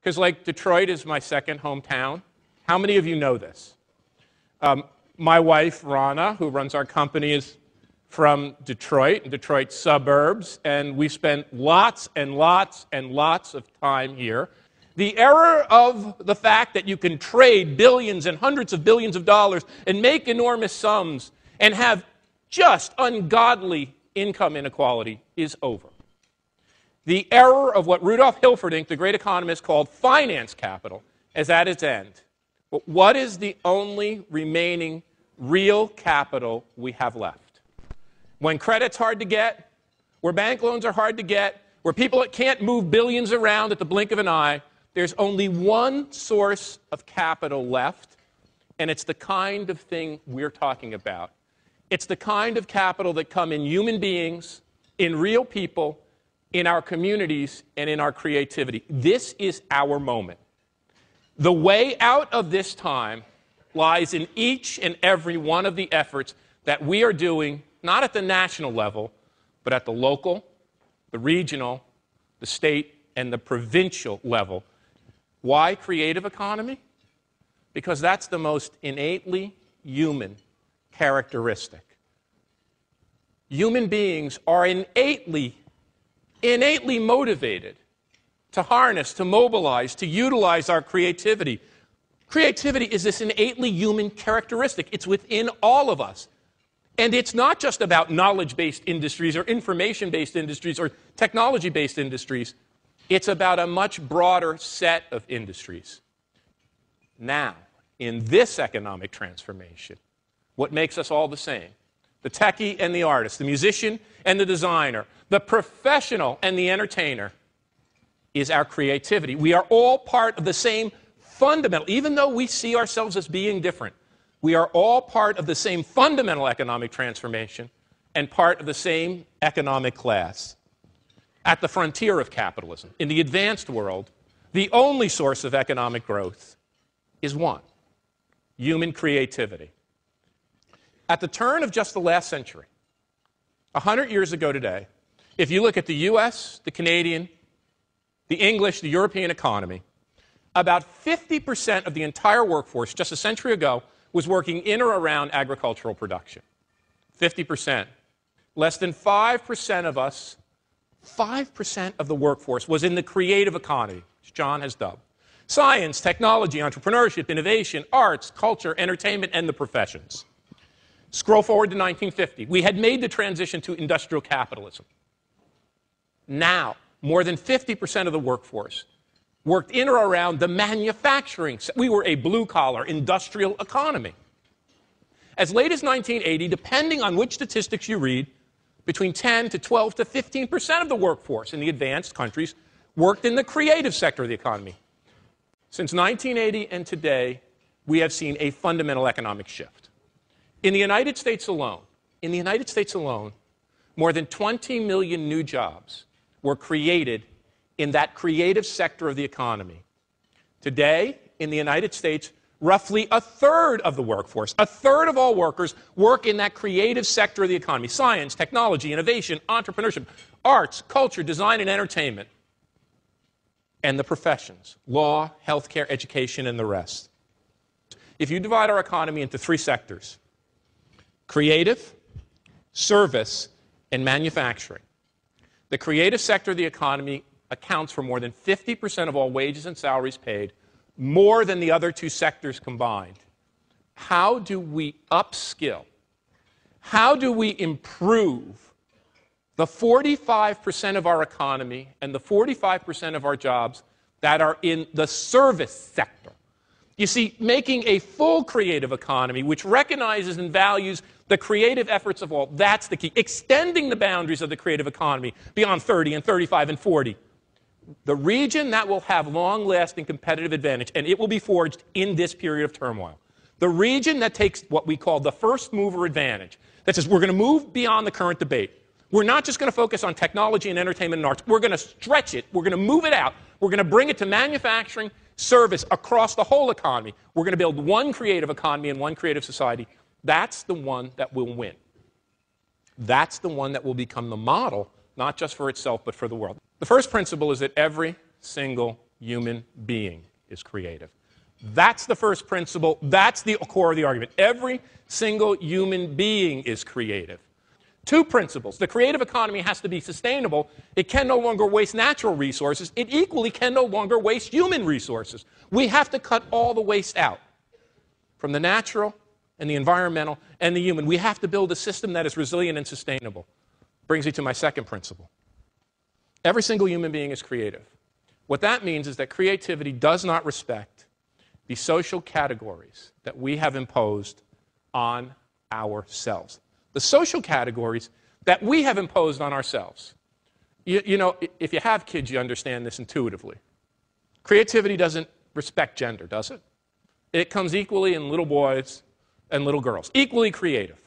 because like Detroit is my second hometown. How many of you know this? My wife, Rana, who runs our company, is from Detroit, Detroit suburbs, and we spent lots and lots and lots of time here. The error of the fact that you can trade billions and hundreds of billions of dollars and make enormous sums and have just ungodly income inequality is over. The error of what Rudolf Hilferding, the great economist, called finance capital is at its end. But what is the only remaining real capital we have left? When credit's hard to get, where bank loans are hard to get, where people can't move billions around at the blink of an eye, there's only one source of capital left, and it's the kind of thing we're talking about. It's the kind of capital that come in human beings, in real people, in our communities, and in our creativity. This is our moment. The way out of this time lies in each and every one of the efforts that we are doing, not at the national level, but at the local, the regional, the state, and the provincial level. Why creative economy? Because that's the most innately human characteristic. Human beings are innately motivated to harness, to mobilize, to utilize our creativity. Creativity is this innately human characteristic. It's within all of us. And it's not just about knowledge-based industries or information-based industries or technology-based industries. It's about a much broader set of industries. Now, in this economic transformation, what makes us all the same? The techie and the artist, the musician and the designer, the professional and the entertainer, is our creativity. We are all part of the same fundamental, even though we see ourselves as being different, we are all part of the same fundamental economic transformation and part of the same economic class. At the frontier of capitalism, in the advanced world, the only source of economic growth is one: human creativity. At the turn of just the last century, 100 years ago today, if you look at the US, the Canadian, the English, the European economy, about 50% of the entire workforce just a century ago was working in or around agricultural production. 50%. Less than 5% of us, 5% of the workforce was in the creative economy, which John has dubbed. Science, technology, entrepreneurship, innovation, arts, culture, entertainment, and the professions. Scroll forward to 1950. We had made the transition to industrial capitalism. Now, more than 50% of the workforce worked in or around the manufacturing. We were a blue-collar industrial economy. As late as 1980, depending on which statistics you read, between 10 to 12 to 15% of the workforce in the advanced countries worked in the creative sector of the economy. Since 1980 and today, we have seen a fundamental economic shift. In the United States alone, more than 20 million new jobs were created in that creative sector of the economy. Today, in the United States, roughly a third of the workforce, a third of all workers, work in that creative sector of the economy: science, technology, innovation, entrepreneurship, arts, culture, design, and entertainment, and the professions: law, healthcare, education, and the rest. If you divide our economy into three sectors: creative, service, and manufacturing, the creative sector of the economy accounts for more than 50% of all wages and salaries paid, more than the other two sectors combined. How do we upskill? How do we improve the 45% of our economy and the 45% of our jobs that are in the service sector? You see, making a full creative economy which recognizes and values the creative efforts of all, that's the key. Extending the boundaries of the creative economy beyond 30 and 35 and 40. The region that will have long-lasting competitive advantage, and it will be forged in this period of turmoil. The region that takes what we call the first mover advantage, that says we're going to move beyond the current debate. We're not just going to focus on technology and entertainment and arts. We're going to stretch it. We're going to move it out. We're going to bring it to manufacturing, service, across the whole economy. We're going to build one creative economy and one creative society. That's the one that will win. That's the one that will become the model, not just for itself, but for the world. The first principle is that every single human being is creative. That's the first principle. That's the core of the argument. Every single human being is creative. Two principles. The creative economy has to be sustainable. It can no longer waste natural resources. It equally can no longer waste human resources. We have to cut all the waste out, from the natural and the environmental and the human. We have to build a system that is resilient and sustainable. Brings me to my second principle. Every single human being is creative. What that means is that creativity does not respect the social categories that we have imposed on ourselves. The social categories that we have imposed on ourselves. You know, if you have kids, you understand this intuitively. Creativity doesn't respect gender, does it? It comes equally in little boys and little girls, equally creative.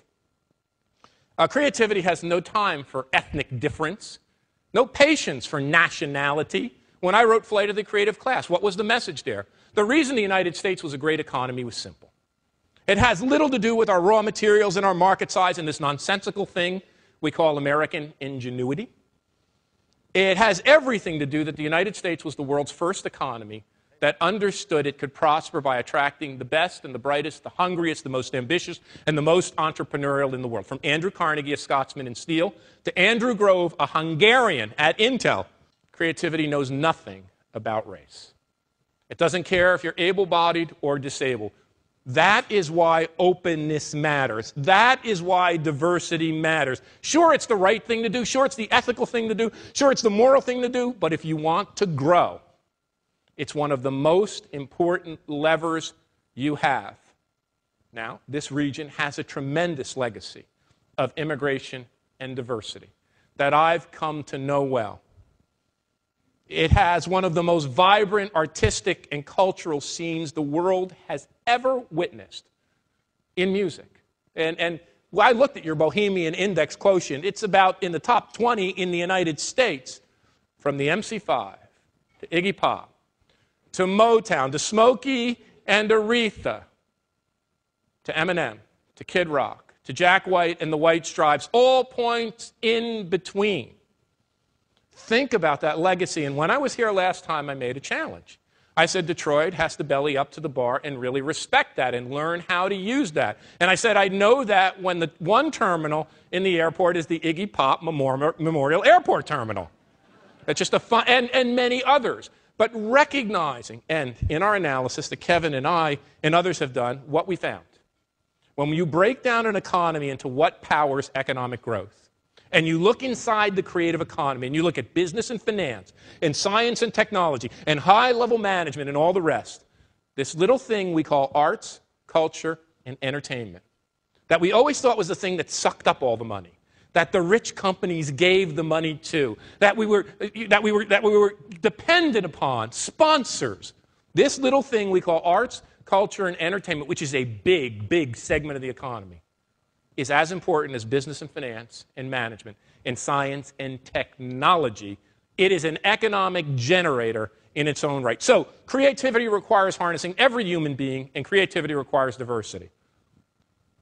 Creativity has no time for ethnic difference, no patience for nationality. When I wrote Flight of the Creative Class, what was the message there? The reason the United States was a great economy was simple. It has little to do with our raw materials and our market size and this nonsensical thing we call American ingenuity. It has everything to do that the United States was the world's first economy that understood it could prosper by attracting the best and the brightest, the hungriest, the most ambitious, and the most entrepreneurial in the world. From Andrew Carnegie, a Scotsman in steel, to Andrew Grove, a Hungarian at Intel. Creativity knows nothing about race. It doesn't care if you're able-bodied or disabled. That is why openness matters. That is why diversity matters. Sure, it's the right thing to do. Sure, it's the ethical thing to do. Sure, it's the moral thing to do. But if you want to grow, it's one of the most important levers you have. Now, this region has a tremendous legacy of immigration and diversity that I've come to know well. It has one of the most vibrant artistic and cultural scenes the world has ever witnessed in music. And I looked at your Bohemian Index quotient. It's about in the top 20 in the United States, from the MC5 to Iggy Pop to Motown to Smokey and Aretha to Eminem to Kid Rock to Jack White and the White Stripes, all points in between. Think about that legacy. And when I was here last time, I made a challenge. I said Detroit has to belly up to the bar and really respect that and learn how to use that. And I said I know that when the one terminal in the airport is the Iggy Pop Memorial Airport Terminal. It's just a fun, and many others. But recognizing, and in our analysis that Kevin and I and others have done, what we found. When you break down an economy into what powers economic growth, and you look inside the creative economy, and you look at business and finance, and science and technology, and high-level management, and all the rest, this little thing we call arts, culture, and entertainment, that we always thought was the thing that sucked up all the money, that the rich companies gave the money to, that we were dependent upon, sponsors. This little thing we call arts, culture, and entertainment, which is a big, big segment of the economy, is as important as business and finance and management and science and technology. It is an economic generator in its own right. So creativity requires harnessing every human being, and creativity requires diversity.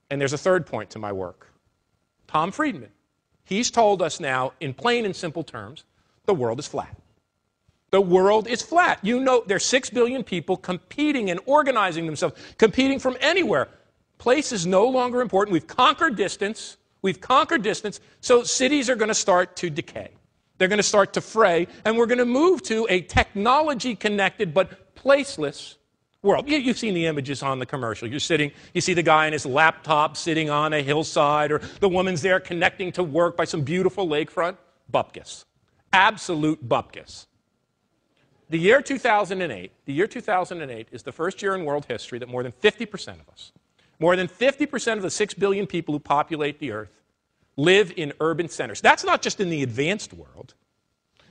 And there's a third point to my work. Tom Friedman. He's told us now, in plain and simple terms, the world is flat. The world is flat. You know, there's 6 billion people competing and organizing themselves, competing from anywhere. Place is no longer important. We've conquered distance. We've conquered distance. So cities are going to start to decay. They're going to start to fray. And we're going to move to a technology-connected but placeless world. You've seen the images on the commercial. You see the guy on his laptop sitting on a hillside, or the woman's there connecting to work by some beautiful lakefront. Bupkis. Absolute bupkis. The year 2008 is the first year in world history that more than 50% of us, more than 50% of the 6 billion people who populate the earth live in urban centers. That's not just in the advanced world.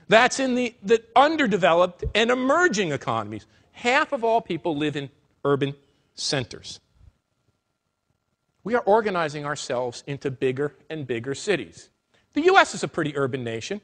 That's in the underdeveloped and emerging economies. Half of all people live in urban centers. We are organizing ourselves into bigger and bigger cities. The U.S. is a pretty urban nation.